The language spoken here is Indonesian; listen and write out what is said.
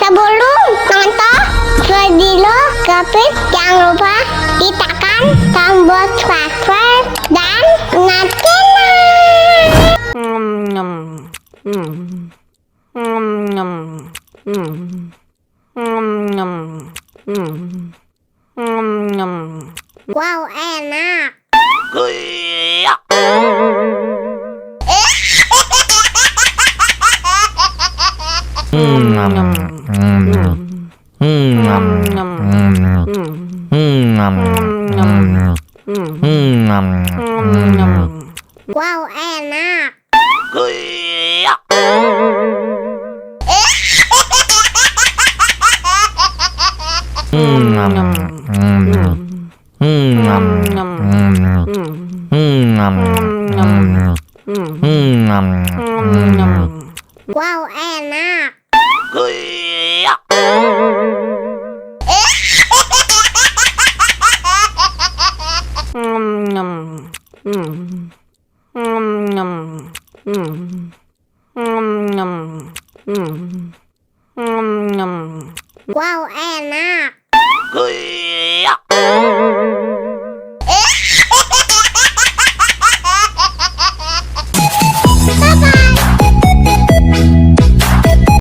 Sebelum nonton video Gavin, jangan lupa ditekan tombol subscribe dan nyalakan. Wow, enak. Wow, enak. Wow, enak. Wow, enak.